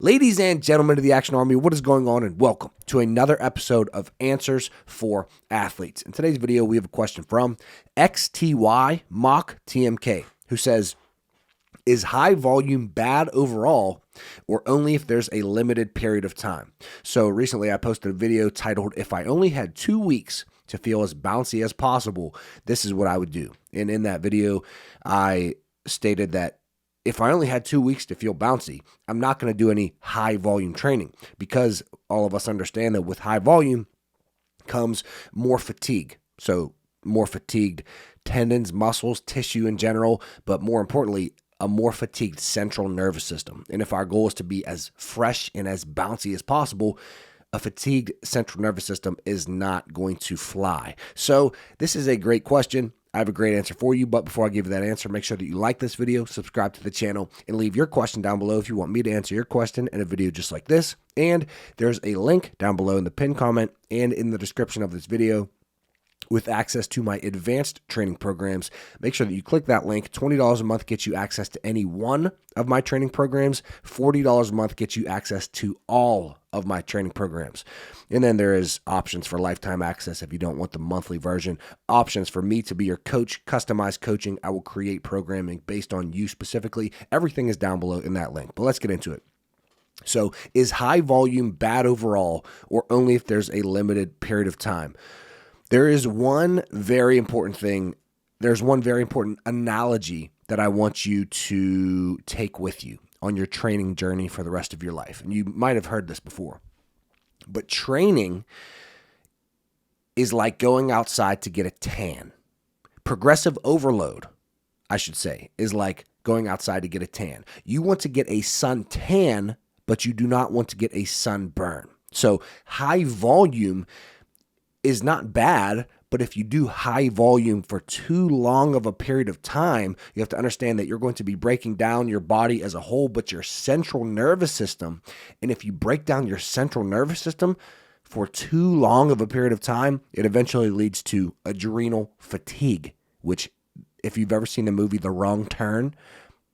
Ladies and gentlemen of the Action Army, what is going on? And welcome to another episode of Answers for Athletes. In today's video, we have a question from XTY Mock TMK, who says, is high volume bad overall or only if there's a limited period of time? So recently I posted a video titled, if I only had 2 weeks to feel as bouncy as possible, this is what I would do. And in that video, I stated that if I only had 2 weeks to feel bouncy, I'm not going to do any high volume training because all of us understand that with high volume comes more fatigue. So more fatigued tendons, muscles, tissue in general, but more importantly, a more fatigued central nervous system. And if our goal is to be as fresh and as bouncy as possible, a fatigued central nervous system is not going to fly. So this is a great question. I have a great answer for you, but before I give you that answer, make sure that you like this video, subscribe to the channel, and leave your question down below if you want me to answer your question in a video just like this. And there's a link down below in the pinned comment and in the description of this video with access to my advanced training programs. Make sure that you click that link. $20 a month gets you access to any one of my training programs. $40 a month gets you access to all of my training programs. And then there is options for lifetime access if you don't want the monthly version. Options for me to be your coach, customized coaching. I will create programming based on you specifically. Everything is down below in that link. But let's get into it. So is high volume bad overall or only if there's a limited period of time? There is one very important thing. There's one very important analogy that I want you to take with you on your training journey for the rest of your life. And you might have heard this before, but training is like going outside to get a tan. Progressive overload, I should say, is like going outside to get a tan. You want to get a sun tan, but you do not want to get a sunburn. So high volume is not bad, but if you do high volume for too long of a period of time, you have to understand that you're going to be breaking down your body as a whole, but your central nervous system. And if you break down your central nervous system for too long of a period of time, it eventually leads to adrenal fatigue, which if you've ever seen the movie The Wrong Turn,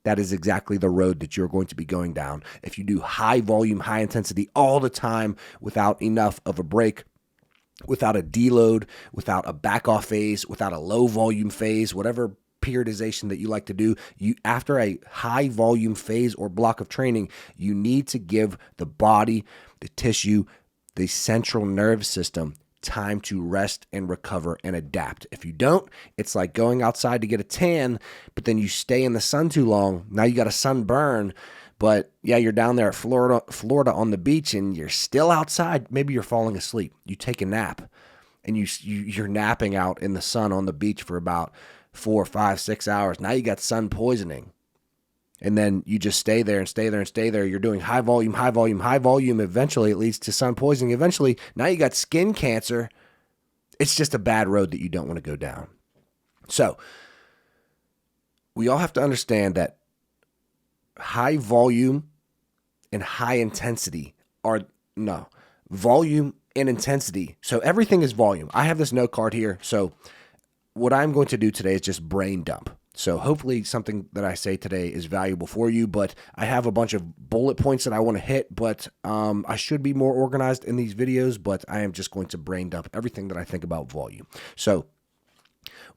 that is exactly the road that you're going to be going down. If you do high volume, high intensity all the time without enough of a break, without a deload, without a back off phase, without a low volume phase, whatever periodization that you like to do, after a high volume phase or block of training, you need to give the body, the tissue, the central nervous system time to rest and recover and adapt. If you don't, it's like going outside to get a tan, but then you stay in the sun too long. Now you got a sunburn. But yeah, you're down there at Florida on the beach and you're still outside. Maybe you're falling asleep. You take a nap and you're napping out in the sun on the beach for about 4, 5, 6 hours. Now you got sun poisoning. And then you just stay there and stay there and stay there. You're doing high volume, high volume, high volume. Eventually it leads to sun poisoning. Eventually, now you got skin cancer. It's just a bad road that you don't want to go down. So we all have to understand that high volume and high intensity volume and intensity. So everything is volume. I have this note card here. So what I'm going to do today is just brain dump. So hopefully something that I say today is valuable for you, but I have a bunch of bullet points that I want to hit, but I should be more organized in these videos, but I am just going to brain dump everything that I think about volume. So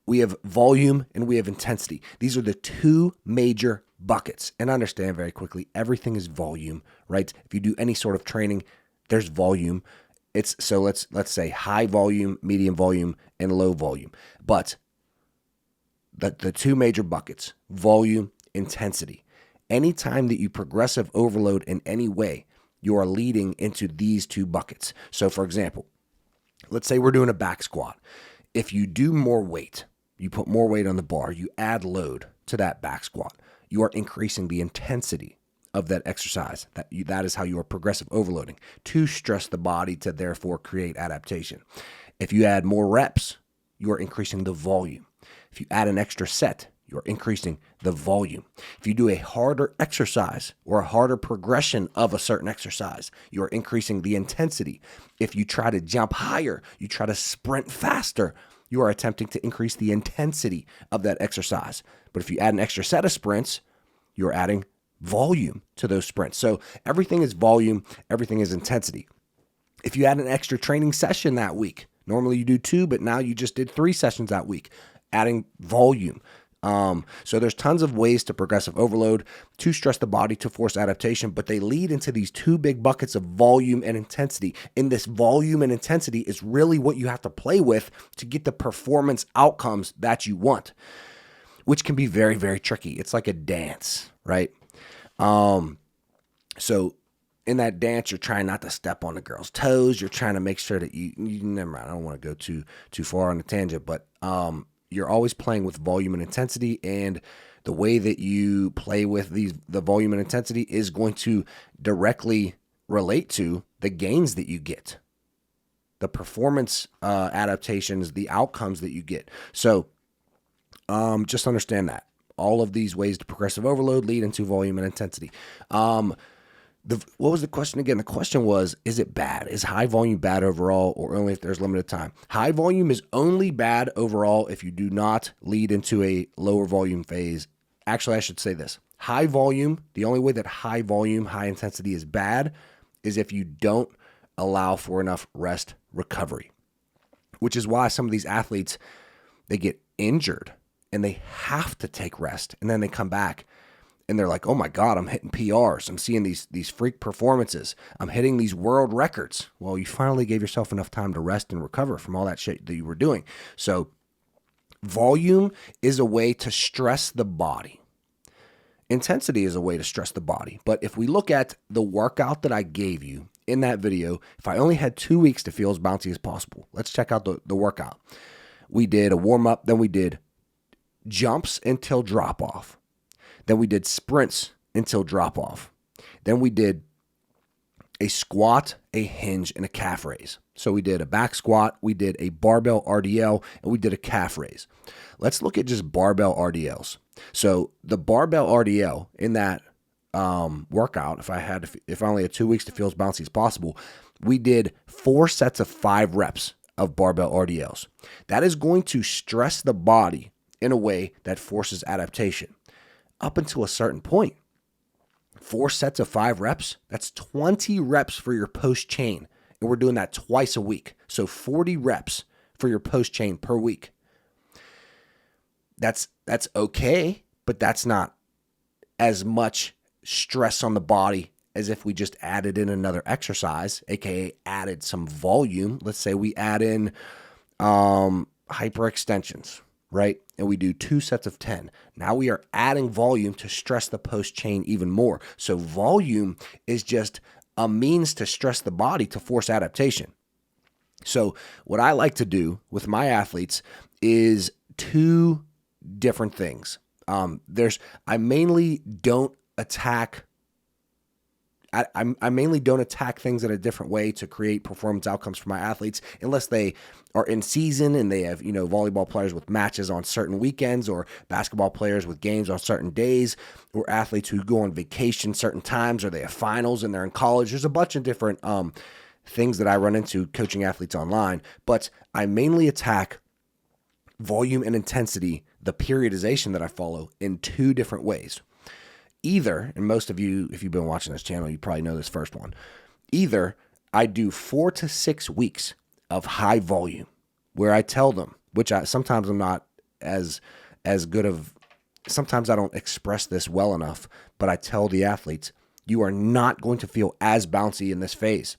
we have volume and we have intensity. These are the two major buckets. And understand very quickly, everything is volume, right? If you do any sort of training, there's volume. So let's say high volume, medium volume, and low volume. But the two major buckets, volume, intensity. Anytime that you progressive overload in any way, you are leading into these two buckets. So for example, let's say we're doing a back squat. If you do more weight, you put more weight on the bar, you add load to that back squat, you are increasing the intensity of that exercise. That is how you are progressive overloading to stress the body to therefore create adaptation. If you add more reps, you are increasing the volume. If you add an extra set, you're increasing the volume. If you do a harder exercise or a harder progression of a certain exercise, you're increasing the intensity. If you try to jump higher, you try to sprint faster, you are attempting to increase the intensity of that exercise. But if you add an extra set of sprints, you're adding volume to those sprints. So everything is volume, everything is intensity. If you had an extra training session that week, normally you do 2, but now you just did 3 sessions that week, adding volume. So there's tons of ways to progressive overload, to stress the body, to force adaptation, but they lead into these 2 big buckets of volume and intensity. And this volume and intensity is really what you have to play with to get the performance outcomes that you want, which can be very, very tricky. It's like a dance, right? So in that dance, you're trying not to step on the girl's toes. You're trying to make sure that you never mind. I don't want to go too far on a tangent, but you're always playing with volume and intensity, and the way that you play with the volume and intensity is going to directly relate to the gains that you get, the performance adaptations, the outcomes that you get. So just understand that all of these ways to progressive overload lead into volume and intensity. What was the question again? The question was, is it bad? Is high volume bad overall, or only if there's limited time? High volume is only bad overall if you do not lead into a lower volume phase. Actually, I should say this. High volume, the only way that high volume, high intensity is bad is if you don't allow for enough rest recovery, which is why some of these athletes, they get injured and they have to take rest, and then they come back and they're like, oh my God, I'm hitting PRs. I'm seeing these freak performances. I'm hitting these world records. Well, you finally gave yourself enough time to rest and recover from all that shit that you were doing. So volume is a way to stress the body. Intensity is a way to stress the body. But if we look at the workout that I gave you in that video, if I only had 2 weeks to feel as bouncy as possible, let's check out the workout. We did a warm-up, then we did jumps until drop-off. Then we did sprints until drop off. Then we did a squat, a hinge, and a calf raise. So we did a back squat, we did a barbell RDL, and we did a calf raise. Let's look at just barbell RDLs. So the barbell RDL in that workout, if I only had 2 weeks to feel as bouncy as possible, we did 4 sets of 5 reps of barbell RDLs. That is going to stress the body in a way that forces adaptation. Up until a certain point, 4 sets of 5 reps, that's 20 reps for your post chain. And we're doing that twice a week. So 40 reps for your post chain per week. That's okay, but that's not as much stress on the body as if we just added in another exercise, aka added some volume. Let's say we add in hyperextensions, right? And we do 2 sets of 10. Now we are adding volume to stress the post chain even more. So volume is just a means to stress the body to force adaptation. So what I like to do with my athletes is 2 different things. I mainly don't attack things in a different way to create performance outcomes for my athletes, unless they are in season and they have, volleyball players with matches on certain weekends, or basketball players with games on certain days, or athletes who go on vacation certain times, or they have finals and they're in college. There's a bunch of different things that I run into coaching athletes online, but I mainly attack volume and intensity, the periodization that I follow, in 2 different ways. Either, and most of you, if you've been watching this channel, you probably know this first one. Either I do 4 to 6 weeks of high volume where I tell them, which sometimes I'm not as good of, sometimes I don't express this well enough, but I tell the athletes, you are not going to feel as bouncy in this phase.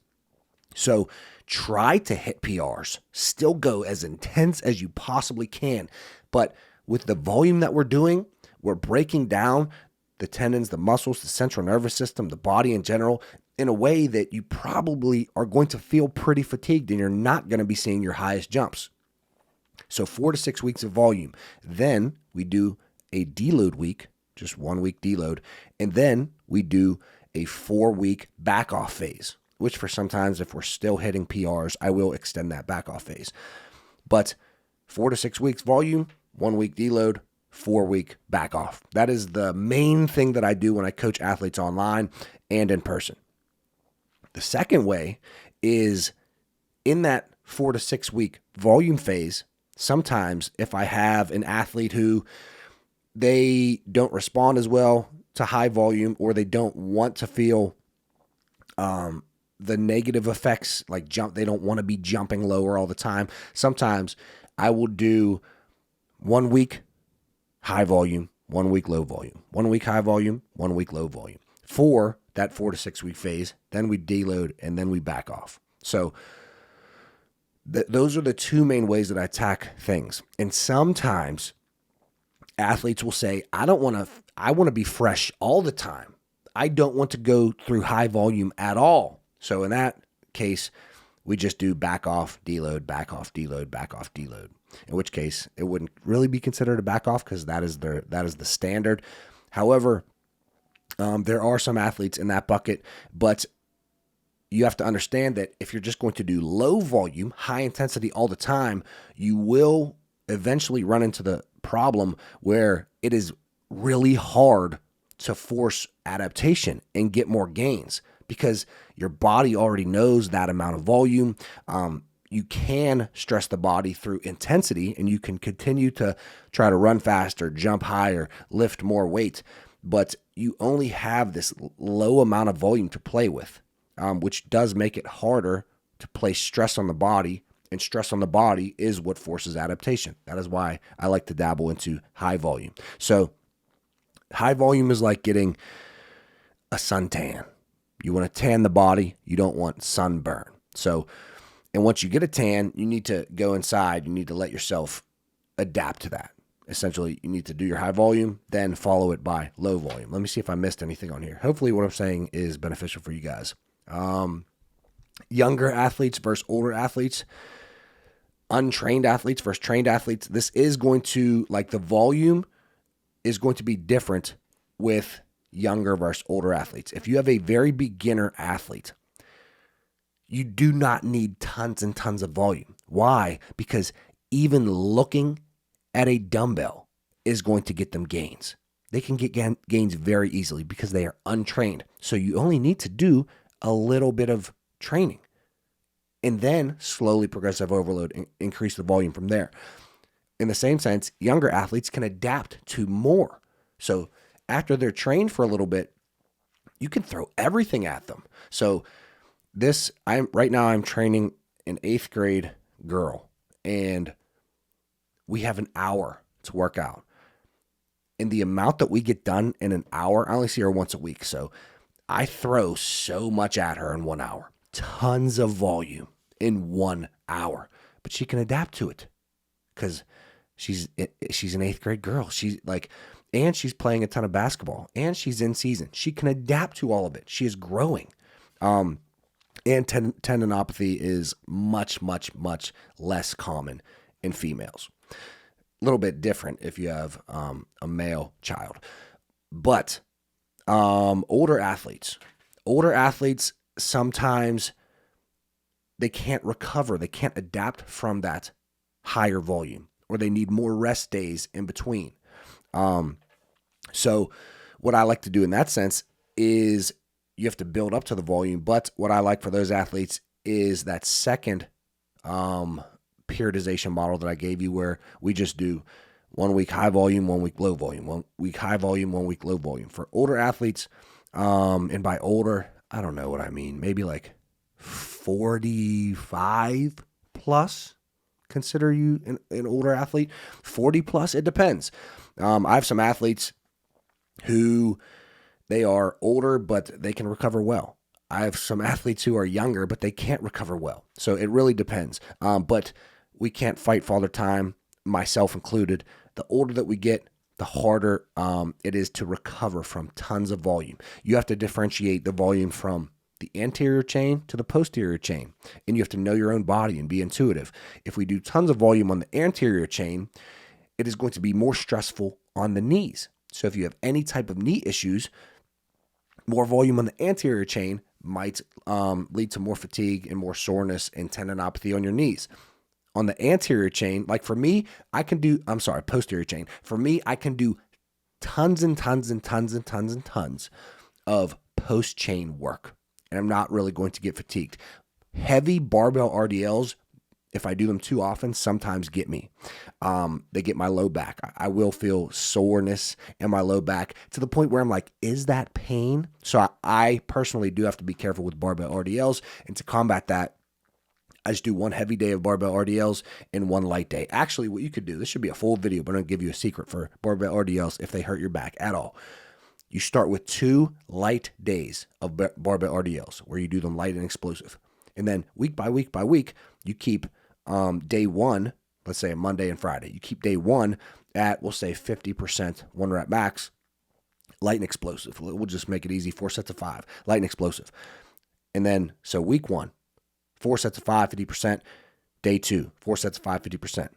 So try to hit PRs, still go as intense as you possibly can. But with the volume that we're doing, we're breaking down the tendons, the muscles, the central nervous system, the body in general, in a way that you probably are going to feel pretty fatigued and you're not going to be seeing your highest jumps. So 4 to 6 weeks of volume. Then we do a deload week, just 1 week deload. And then we do a 4-week back off phase, which for sometimes if we're still hitting PRs, I will extend that back off phase. But 4 to 6 weeks volume, 1 week deload, 4-week back off. That is the main thing that I do when I coach athletes online and in person. The second way is in that 4 to 6 week volume phase. Sometimes if I have an athlete who they don't respond as well to high volume, or they don't want to feel the negative effects, like they don't want to be jumping lower all the time. Sometimes I will do 1 week high volume, 1 week low volume, 1 week high volume, 1 week low volume for that 4 to 6 week phase. Then we deload and then we back off. So those are the two main ways that I attack things. And sometimes athletes will say, I want to be fresh all the time. I don't want to go through high volume at all. So in that case, we just do back off, deload, back off, deload, back off, deload. In which case, it wouldn't really be considered a back off because that is the standard. However, there are some athletes in that bucket, but you have to understand that if you're just going to do low volume, high intensity all the time, you will eventually run into the problem where it is really hard to force adaptation and get more gains because your body already knows that amount of volume. You can stress the body through intensity, and you can continue to try to run faster, jump higher, lift more weight, but you only have this low amount of volume to play with, which does make it harder to place stress on the body, and stress on the body is what forces adaptation. That is why I like to dabble into high volume. So high volume is like getting a suntan. You want to tan the body. You don't want sunburn. And once you get a tan, you need to go inside. You need to let yourself adapt to that. Essentially, you need to do your high volume, then follow it by low volume. Let me see if I missed anything on here. Hopefully what I'm saying is beneficial for you guys. Younger athletes versus older athletes, untrained athletes versus trained athletes. This is going to, like, the volume is going to be different with younger versus older athletes. If you have a very beginner athlete, you do not need tons and tons of volume. Why? Because even looking at a dumbbell is going to get them gains. They can get gains very easily because they are untrained. So you only need to do a little bit of training and then slowly progressive overload and increase the volume from there. In the same sense, younger athletes can adapt to more. So after they're trained for a little bit, you can throw everything at them. So right now I'm training an 8th grade girl, and we have an hour to work out. And the amount that we get done in an hour, I only see her once a week. So I throw so much at her in 1 hour, tons of volume in 1 hour, but she can adapt to it because she's an 8th grade girl. And she's playing a ton of basketball, and she's in season. She can adapt to all of it. She is growing. And tendinopathy is much, much, much less common in females. A little bit different if you have a male child. But older athletes sometimes they can't recover. They can't adapt from that higher volume, or they need more rest days in between. So what I like to do in that sense is you have to build up to the volume. But what I like for those athletes is that second periodization model that I gave you, where we just do 1 week high volume, 1 week low volume, 1 week high volume, 1 week low volume. For older athletes, and by older, I don't know what I mean, maybe like 45 plus, consider you an older athlete. 40 plus, it depends. I have some athletes who they are older, but they can recover well. I have some athletes who are younger, but they can't recover well. So it really depends. But we can't fight Father Time, myself included. The older that we get, the harder it is to recover from tons of volume. You have to differentiate the volume from the anterior chain to the posterior chain, and you have to know your own body and be intuitive. If we do tons of volume on the anterior chain, it is going to be more stressful on the knees. So if you have any type of knee issues, more volume on the anterior chain might lead to more fatigue and more soreness and tendinopathy on your knees. On the anterior chain, like for me, posterior chain. For me, I can do tons and tons and tons and tons and tons of post-chain work, and I'm not really going to get fatigued. Heavy barbell RDLs if I do them too often, sometimes get me. They get my low back. I will feel soreness in my low back to the point where I'm like, is that pain? So I personally do have to be careful with barbell RDLs. And to combat that, I just do one heavy day of barbell RDLs and one light day. Actually, what you could do, this should be a full video, but I'm going to give you a secret for barbell RDLs if they hurt your back at all. You start with 2 light days of barbell RDLs where you do them light and explosive. And then week by week by week, you keep day 1, let's say a Monday and Friday. You keep day 1 at, we'll say 50%, 1 rep max, light and explosive. We'll just make it easy, 4 sets of 5, light and explosive. And then, so week 1, 4 sets of 5, 50%. Day 2, 4 sets of 5, 50%.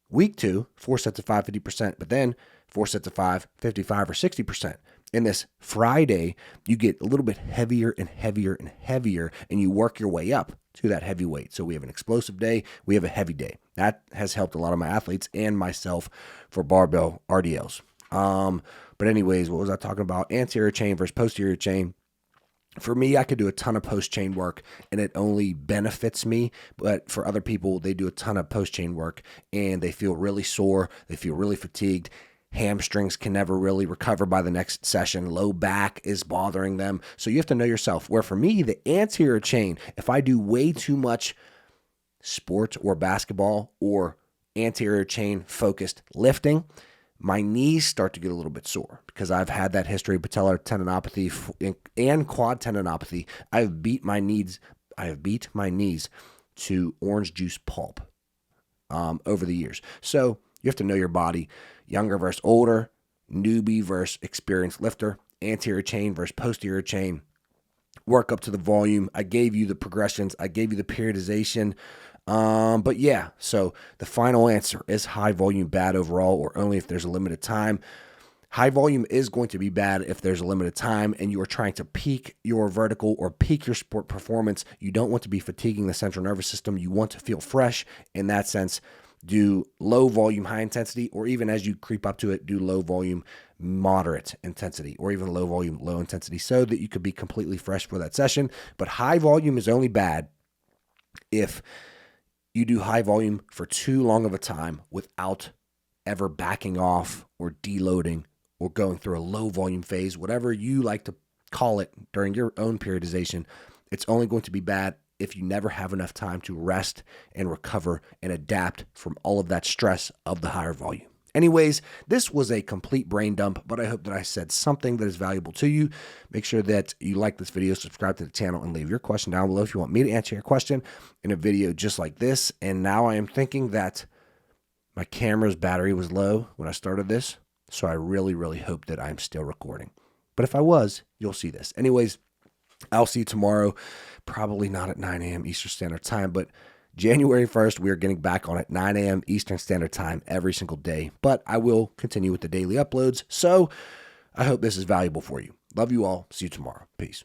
Week 2, 4 sets of 5, 50%. But then 4 sets of 5, 55 or 60%. In this Friday, you get a little bit heavier and heavier and heavier, and you work your way up to that heavy weight. So we have an explosive day, we have a heavy day. That has helped a lot of my athletes and myself for barbell RDLs. But anyways, what was I talking about? Anterior chain versus posterior chain. For me, I could do a ton of post-chain work, and it only benefits me. But for other people, they do a ton of post-chain work, and they feel really sore. They feel really fatigued. Hamstrings can never really recover by the next session. Low back is bothering them. So you have to know yourself. Where for me, the anterior chain, if I do way too much sports or basketball or anterior chain focused lifting, my knees start to get a little bit sore because I've had that history of patellar tendinopathy and quad tendinopathy. I've beat my knees to orange juice pulp over the years. So you have to know your body. Younger versus older, newbie versus experienced lifter, anterior chain versus posterior chain. Work up to the volume. I gave you the progressions. I gave you the periodization. But yeah, so the final answer is high volume bad overall or only if there's a limited time. High volume is going to be bad if there's a limited time and you are trying to peak your vertical or peak your sport performance. You don't want to be fatiguing the central nervous system. You want to feel fresh. In that sense, do low volume, high intensity, or even as you creep up to it, do low volume, moderate intensity, or even low volume, low intensity, so that you could be completely fresh for that session. But high volume is only bad if you do high volume for too long of a time without ever backing off or deloading or going through a low volume phase, whatever you like to call it during your own periodization. It's only going to be bad if you never have enough time to rest and recover and adapt from all of that stress of the higher volume. Anyways, this was a complete brain dump, but I hope that I said something that is valuable to you. Make sure that you like this video, subscribe to the channel, and leave your question down below if you want me to answer your question in a video just like this. And now I am thinking that my camera's battery was low when I started this, so I really, really hope that I'm still recording. But if I was, you'll see this. Anyways, I'll see you tomorrow, probably not at 9 a.m. Eastern Standard Time, but January 1st, we are getting back on at 9 a.m. Eastern Standard Time every single day, but I will continue with the daily uploads, so I hope this is valuable for you. Love you all. See you tomorrow. Peace.